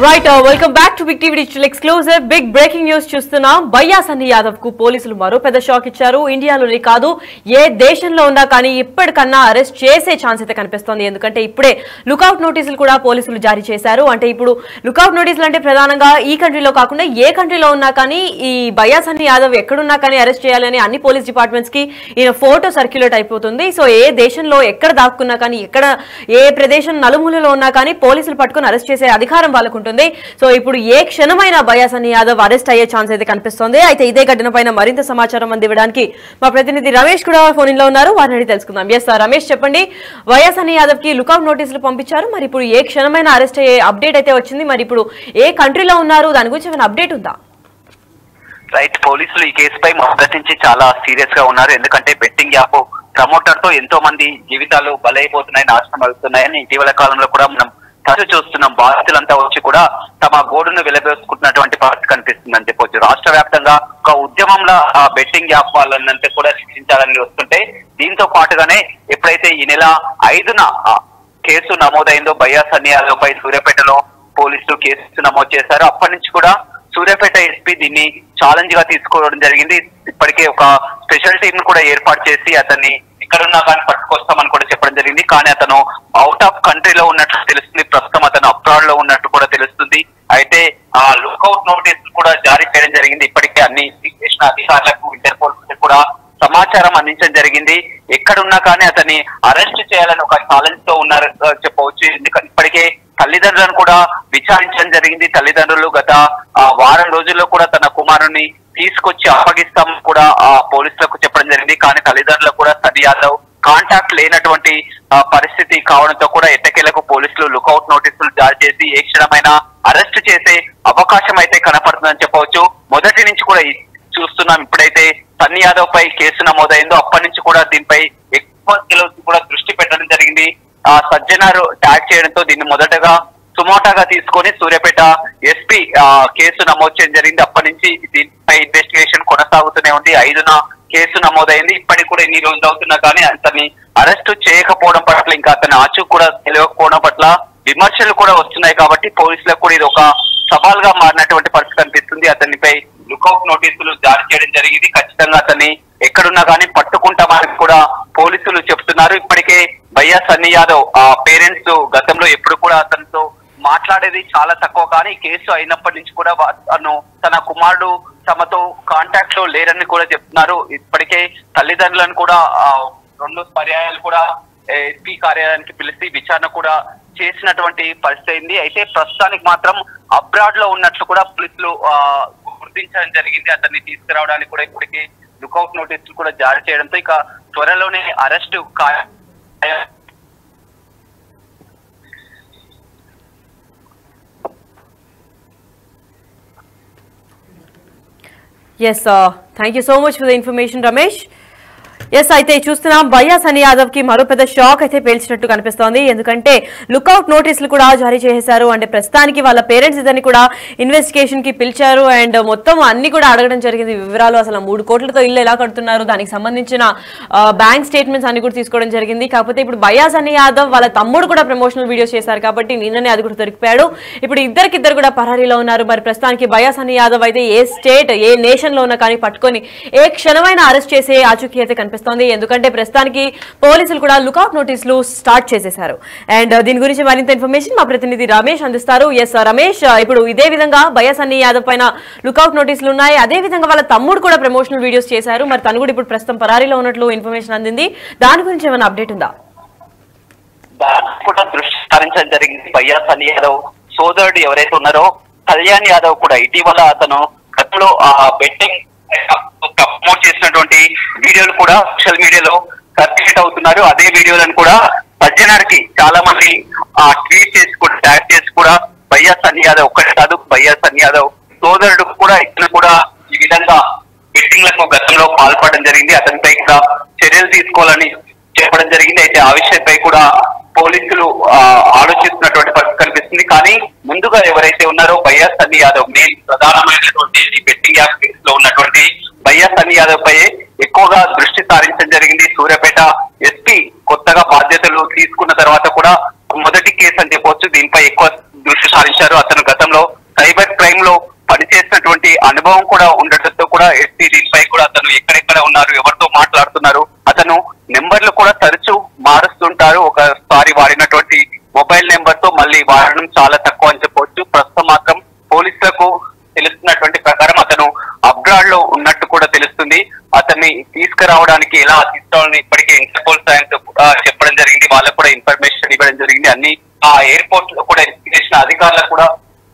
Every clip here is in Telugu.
Right welcome back to Big TV digital exclusive big breaking news చూస్తున్నాం. భయ్యా సన్నీ యాదవ్ కు పోలీసులు మరో పెద్ద షాక్ ఇచ్చారు. ఇండియాలోనే కాదు ఏ దేశంలో ఉన్నా కానీ ఇప్పటికన్నా అరెస్ట్ చేసే ఛాన్స్ అయితే కనిపిస్తోంది. ఎందుకంటే ఇప్పుడే లుకౌట్ నోటీసులు కూడా పోలీసులు జారీ చేశారు. అంటే ఇప్పుడు లుకౌట్ నోటీసులు అంటే ప్రధానంగా ఈ కంట్రీలో కాకుండా ఏ కంట్రీలో ఉన్నా కానీ ఈ భయ్యా సన్నీ యాదవ్ ఎక్కడున్నా కానీ అరెస్ట్ చేయాలని అన్ని పోలీస్ డిపార్ట్మెంట్స్ కి ఈయన ఫోటో సర్క్యులేట్ అయిపోతుంది. సో ఏ దేశంలో ఎక్కడ దాక్కున్నా కానీ ఎక్కడ ఏ ప్రదేశం నలుమూలలో ఉన్నా కానీ పోలీసులు పట్టుకుని అరెస్ట్ చేసే అధికారం వాళ్ళకు ఉంటుంది. సో ఇప్పుడు ఏ క్షణమైన భయ్యా సన్నీ యాదవ్ అరెస్ట్ అయ్యే ఛాన్స్ అయితే కనిపిస్తోంది. అయితే ఇదే ఘటన పైన మరింత సమాచారం అందివ్వడానికి మా ప్రతినిధి రమేష్ కూడా ఫోన్ లో ఉన్నారు. వారిని అడిగి తెలుసుకుందాం. ఎస్ సార్, రమేష్ చెప్పండి, భయ్యా సన్నీ యాదవ్ కి లుకౌట్ నోటీసులు పంపించారు. మరి ఇప్పుడు ఏ క్షణమైన అరెస్ట్ అయ్యే అప్డేట్ అయితే వచ్చింది. మరి ఇప్పుడు ఏ కంట్రీలో ఉన్నారు, దాని గురించి ఏమైనా అప్డేట్ ఉందా? రైట్, పోలీసులు ఈ కేసుపై మొదటి నుంచి చాలా సీరియస్ గా ఉన్నారు. ఎందుకంటే బెట్టింగ్ యాప్ ప్రమోటర్ తో ఎంతో మంది జీవితాలు బలైపోతున్నాయి, నాశనం అవుతున్నాయని ఇటీవల కాలంలో కూడా మనం తరచు చూస్తున్నాం. బాధితులంతా వచ్చి కూడా తమ గోడును వెలబేసుకుంటున్నటువంటి పరిస్థితి కనిపిస్తుందని చెప్పొచ్చు. రాష్ట్ర వ్యాప్తంగా ఒక ఉద్యమంలో ఆ బెట్టింగ్ యాప్ వాళ్ళంతా కూడా శిక్షించాలని వస్తుంటే, దీంతో పాటుగానే ఎప్పుడైతే ఈ నెల 5న కేసు నమోదైందో భయ్యా సన్నీ యాదవ్ పై సూర్యాపేటలో పోలీసులు కేసు నమోదు చేశారు. అప్పటి నుంచి కూడా సూర్యాపేట ఎస్పీ దీన్ని ఛాలెంజ్ గా తీసుకోవడం జరిగింది. ఇప్పటికే ఒక స్పెషల్ టీమ్ ను కూడా ఏర్పాటు చేసి అతన్ని ఎక్కడున్నా కానీ పట్టుకొస్తామని కూడా చెప్పడం జరిగింది. కానీ అతను అవుట్ ఆఫ్ కంట్రీలో ఉన్నట్లు తెలుస్తుంది. ప్రస్తుతం అతను అబ్రాడ్ లో ఉన్నట్టు కూడా తెలుస్తుంది. అయితే ఆ లుకౌట్ నోటీసులు కూడా జారీ చేయడం జరిగింది. ఇప్పటికే అన్ని ఇమిగ్రేషన్ అధికారులకు, ఇంటర్పోల్ కూడా సమాచారం అందించడం జరిగింది. ఎక్కడున్నా కానీ అతన్ని అరెస్ట్ చేయాలని ఒక ఛాలెంజ్ తో ఉన్నారు చెప్పవచ్చు. ఎందుకంటే ఇప్పటికే తల్లిదండ్రులను కూడా విచారించడం జరిగింది. తల్లిదండ్రులు గత వారం రోజుల్లో కూడా తన కుమారుని తీసుకొచ్చి అప్పగిస్తాం కూడా పోలీసులకు చెప్పడం జరిగింది. కానీ తల్లిదండ్రులకు కూడా సన్నీ యాదవ్ కాంటాక్ట్ లేనటువంటి పరిస్థితి కావడంతో కూడా ఎట్టకేలకు పోలీసులు లుకౌట్ నోటీసులు జారీ చేసి ఏ క్షణమైనా అరెస్ట్ చేసే అవకాశం అయితే కనపడుతుందని చెప్పవచ్చు. మొదటి నుంచి కూడా చూస్తున్నాం. ఇప్పుడైతే సన్నీ యాదవ్ పై కేసు నమోదైందో అప్పటి నుంచి కూడా దీనిపై ఎక్కువ కూడా దృష్టి పెట్టడం జరిగింది. సజ్జనారు ట్యాగ్ చేయడంతో దీన్ని మొదటగా సుమోటాగా తీసుకొని సూర్యాపేట ఎస్పీ కేసు నమోదు చేయడం జరిగింది. అప్పటి నుంచి దీనిపై ఇన్వెస్టిగేషన్ కొనసాగుతూనే ఉంది. 5న కేసు నమోదైంది. ఇప్పటికి కూడా ఎన్ని రోజులు అవుతున్నా కానీ అతన్ని అరెస్ట్ చేయకపోవడం పట్ల, ఇంకా అతని ఆచూకీ కూడా తెలియకపోవడం పట్ల విమర్శలు కూడా వస్తున్నాయి. కాబట్టి పోలీసులకు కూడా ఇది ఒక సవాల్ గా మారినటువంటి పరిస్థితి కనిపిస్తుంది. అతనిపై లుకౌట్ నోటీసులు జారీ చేయడం జరిగింది. ఖచ్చితంగా అతన్ని ఎక్కడున్నా కానీ పట్టుకుంటామని కూడా పోలీసులు చెప్తున్నారు. ఇప్పటికే భయ్యా సన్నీ యాదవ్ పేరెంట్స్ గతంలో ఎప్పుడు కూడా అతనితో మాట్లాడేది చాలా తక్కువ. కానీ కేసు అయినప్పటి నుంచి కూడా తన కుమారుడు తమతో కాంటాక్ట్ లో లేరని కూడా చెప్తున్నారు. ఇప్పటికే తల్లిదండ్రులను కూడా 2 పర్యాయాలు కూడా ఎస్పీ కార్యాలయానికి పిలిచి విచారణ కూడా చేసినటువంటి పరిస్థితి అయింది. అయితే ప్రస్తుతానికి మాత్రం అబ్రాడ్ లో ఉన్నట్లు కూడా పోలీసులు గుర్తించడం జరిగింది. అతన్ని తీసుకురావడానికి కూడా ఇప్పటికే లుకౌట్ నోటీసులు కూడా జారీ చేయడంతో ఇక త్వరలోనే arrest yes, thank you so much for the information Ramesh. Yes, అయితే చూస్తున్నాం భయ్యా సన్నీ యాదవ్ కి మరో పెద్ద షాక్ అయితే పేల్చినట్టు కనిపిస్తోంది. ఎందుకంటే లుకౌట్ నోటీసులు కూడా జారీ చేశారు. అంటే ప్రస్తుతానికి వాళ్ళ పేరెంట్స్ ఇద్దరిని కూడా ఇన్వెస్టిగేషన్ కి పిలిచారు. అండ్ మొత్తం అన్ని కూడా అడగడం జరిగింది, వివరాలు. అసలు 3 కోట్లతో ఇల్లు ఎలా కడుతున్నారు, దానికి సంబంధించిన బ్యాంక్ స్టేట్మెంట్స్ అన్ని కూడా తీసుకోవడం జరిగింది. కాకపోతే ఇప్పుడు భయ్యా సన్నీ యాదవ్ వాళ్ళ తమ్ముడు కూడా ప్రమోషనల్ వీడియోస్ చేశారు కాబట్టి నిన్ననే అది కూడా దొరికిపోయాడు. ఇప్పుడు ఇద్దరు కూడా పరారీలో ఉన్నారు. మరి ప్రస్తుతానికి భయ్యా సన్నీ యాదవ్ అయితే ఏ స్టేట్, ఏ నేషన్ లో ఉన్నా కానీ పట్టుకొని ఏ క్షణమైన అరెస్ట్ చేసే ఆచూకీ అయితే కనిపిస్తుంది. ఎందుకంటే ప్రస్తుతానికి పోలీసులు కూడా లుకౌట్ నోటీసులు స్టార్ట్ చేసేశారు. అండ్ దీని గురించి మరింత ఇన్ఫర్మేషన్ మా ప్రతినిధి రమేష్ అందిస్తారు. ఎస్ రమేష్, ఇప్పుడు ఇదే విధంగా భయ్యా సన్నీ యాదవ్ పైన లుకౌట్ నోటీసులు ఉన్నాయి. అదే విధంగా వాళ్ళ తమ్ముడు కూడా ప్రమోషనల్ వీడియోస్ చేశారు. మరి తను కూడా ఇప్పుడు ప్రస్తుతం పరారీలో ఉన్నట్లు ఇన్ఫర్మేషన్ అందింది. దాని గురించి ఏమైనా అప్డేట్ ఉందా? కూడా దృష్టి సారించడం జరిగింది. భయ్యా సన్నీ యాదవ్ సోదరుడు ఎవరైతే ఉన్నారో కళ్యాణ్ యాదవ్ కూడా ఇటీవల అతను గతంలో బెట్టింగ్ ప్రమోట్ చేసినటువంటి వీడియోలు కూడా సోషల్ మీడియాలో సర్క్యులేట్ అవుతున్నారు. అదే వీడియోలను కూడా సజ్జనార్కి చాలా మంది ట్వీట్ చేసి కూడా ట్యాగ్ చేసి కూడా భయ్యా సన్నీ యాదవ్ ఒక్కటే కాదు, భయ్యా సన్నీ యాదవ్ సోదరుడు కూడా ఇతను కూడా ఈ విధంగా బెట్టింగ్లకు గతంలో పాల్పడడం జరిగింది. అతనిపై కూడా చర్యలు తీసుకోవాలని చెప్పడం జరిగింది. అయితే ఆ విషయంపై కూడా పోలీసులు ఆలోచిస్తున్నటువంటి పరిస్థితి కనిపిస్తుంది. కానీ ముందుగా ఎవరైతే ఉన్నారో భయ్యా సన్నీ యాదవ్ మెయిన్ ప్రధానమైనటువంటి బెట్టింగ్ యాప్ కేసులో ఉన్నటువంటి భయ్యా సన్నీ యాదవ్ పై ఎక్కువగా దృష్టి సారించడం జరిగింది. సూర్యాపేట ఎస్పీ కొత్తగా బాధ్యతలు తీసుకున్న తర్వాత కూడా మొదటి కేసు అని చెప్పవచ్చు. దీనిపై ఎక్కువ దృష్టి సారించారు. అతను గతంలో సైబర్ క్రైమ్ లో పనిచేసినటువంటి అనుభవం కూడా ఉండటంతో కూడా ఎస్పీ దీనిపై కూడా అతను ఎక్కడెక్కడ ఉన్నారు, ఎవరితో మాట్లాడుతున్నారు, అతను నెంబర్లు కూడా తరచూ మారుస్తుంటారు. ఒకసారి వాడినటువంటి మొబైల్ నెంబర్ తో మళ్ళీ వాడడం చాలా తక్కువ అని చెప్పవచ్చు. ప్రస్తుతం మాత్రం పోలీసులకు తెలుస్తున్నటువంటి ప్రకారం అతను అబ్రాడ్ లో ఉన్నట్టు కూడా తెలుస్తుంది. అతన్ని తీసుకురావడానికి ఎలా తీసుకోవాలని ఇప్పటికే ఇంటర్పోల్ సైన్స్ చెప్పడం జరిగింది. వాళ్ళకు కూడా ఇన్ఫర్మేషన్ ఇవ్వడం జరిగింది. అన్ని ఆ ఎయిర్పోర్ట్ లో కూడా చేసిన అధికారులకు కూడా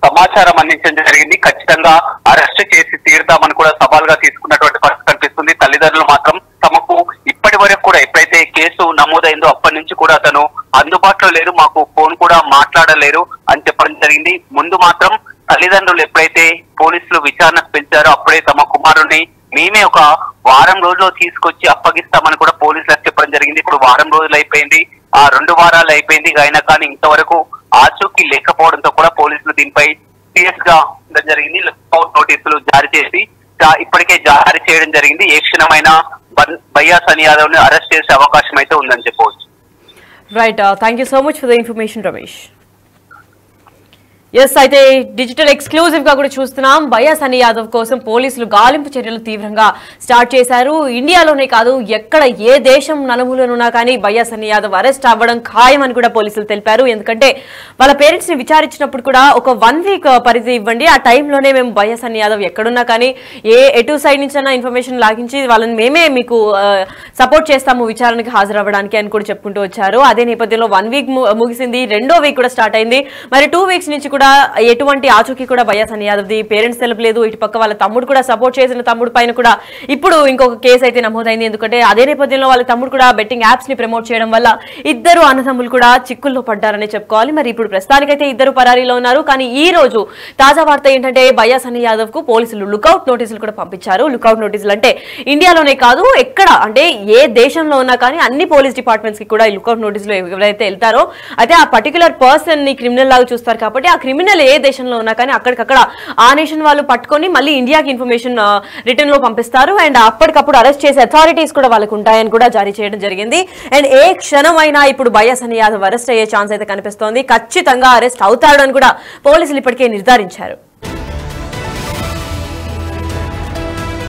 సమాచారం అందించడం జరిగింది. ఖచ్చితంగా అరెస్ట్ చేసి తీరుతామని కూడా సవాల్గా తీసుకున్నటువంటి పరిస్థితి కనిపిస్తుంది. తల్లిదండ్రులు మాత్రం తమకు ఇప్పటి వరకు కూడా ఎప్పుడైతే కేసు నమోదైందో అప్పటి నుంచి కూడా అతను అందుబాటులో లేరు, మాకు ఫోన్ కూడా మాట్లాడలేరు అని చెప్పడం జరిగింది. ముందు మాత్రం తల్లిదండ్రులు ఎప్పుడైతే పోలీసులు విచారణకు పిలిచారో అప్పుడే తమ కుమారుడిని మేమే ఒక వారం రోజుల్లో తీసుకొచ్చి అప్పగిస్తామని కూడా పోలీసులకు చెప్పడం జరిగింది. ఇప్పుడు వారం రోజులు అయిపోయింది, ఆ 2 వారాలు అయిపోయింది. అయినా కానీ ఇంతవరకు ఆచూకీ లేకపోవడంతో కూడా పోలీసులు దీనిపై సీరియస్ గా ఉండడం జరిగింది. లుకౌట్ నోటీసులు జారీ చేసి ఇప్పటికే జారీ చేయడం జరిగింది. ఏ క్షణమైనా భయ్యా సని యాదవ్ ని అరెస్ట్ చేసే అవకాశం అయితే ఉందని చెప్పవచ్చు. Right, thank you so much for the information Ramesh. Yes, అయితే డిజిటల్ ఎక్స్క్లూజివ్ గా కూడా చూస్తున్నాం. భయ్యా సని యాదవ్ కోసం పోలీసులు గాలింపు చర్యలు తీవ్రంగా స్టార్ట్ చేశారు. ఇండియాలోనే కాదు, ఎక్కడ ఏ దేశం నలుమూలనున్నా కానీ భయ్యా సని యాదవ్ అరెస్ట్ అవ్వడం ఖాయం అని కూడా పోలీసులు తెలిపారు. ఎందుకంటే వాళ్ళ పేరెంట్స్ ని విచారించినప్పుడు కూడా ఒక 1 వీక్ పరిధి ఇవ్వండి, ఆ టైంలోనే మేము భయ్యా సని యాదవ్ ఎక్కడున్నా కానీ ఎటు సైడ్ నుంచి అయినా ఇన్ఫర్మేషన్ లాగించి వాళ్ళని మేమే మీకు సపోర్ట్ చేస్తాము విచారణకి హాజరవ్వడానికి అని కూడా చెప్పుకుంటూ వచ్చారు. అదే నేపథ్యంలో 1 వీక్ ముగిసింది, 2వ వీక్ కూడా స్టార్ట్ అయింది. మరి 2 వీక్స్ నుంచి కూడా ఎటువంటి ఆచూకీ కూడా భయ్యా సని యాదవ్ ది పేరెంట్స్ తెలపలేదు. ఇటు పక్క వాళ్ళ తమ్ముడు కూడా సపోర్ట్ చేసిన తమ్ముడు పైన కూడా ఇప్పుడు ఇంకొక కేసు అయితే నమోదైంది. ఎందుకంటే అదే నేపథ్యంలో వాళ్ళ తమ్ముడు కూడా బెట్టింగ్ యాప్స్ ని ప్రమోట్ చేయడం వల్ల ఇద్దరు అన్నదమ్ములు కూడా చిక్కుల్లో పడ్డారని చెప్పుకోవాలి. మరి ఇప్పుడు ప్రస్తుతానికైతే ఇద్దరు పరారీలో ఉన్నారు. కానీ ఈ రోజు తాజా వార్త ఏంటంటే భయ్యా సని యాదవ్ కు పోలీసులు లుకౌట్ నోటీసులు కూడా పంపించారు. లుకౌట్ నోటీసులు అంటే ఇండియాలోనే కాదు, ఎక్కడ అంటే ఏ దేశంలో ఉన్నా కానీ అన్ని పోలీస్ డిపార్ట్మెంట్స్ కి కూడా ఈ లుకౌట్ నోటీసులు ఎవరైతే వెళ్తారో అయితే ఆ పర్టికులర్ పర్సన్ ని క్రిమినల్ లాగా చూస్తారు. కాబట్టి ఆ క్రిమినల్ ఏ దేశంలో ఉన్నా కానీ అక్కడికక్కడ ఆ నేషన్ వాళ్ళు పట్టుకొని మళ్ళీ ఇండియాకి ఇన్ఫర్మేషన్ రిటర్న్ లో పంపిస్తారు. అండ్ అప్పటికప్పుడు అరెస్ట్ చేసే అథారిటీస్ కూడా వాళ్ళకు ఉంటాయని కూడా జారీ చేయడం జరిగింది. అండ్ ఏ క్షణమైనా ఇప్పుడు భయ్యా సని యాదవ్ అరెస్ట్ అయ్యే ఛాన్స్ అయితే కనిపిస్తోంది. ఖచ్చితంగా అరెస్ట్ అవుతాడు అని కూడా పోలీసులు ఇప్పటికే నిర్ధారించారు.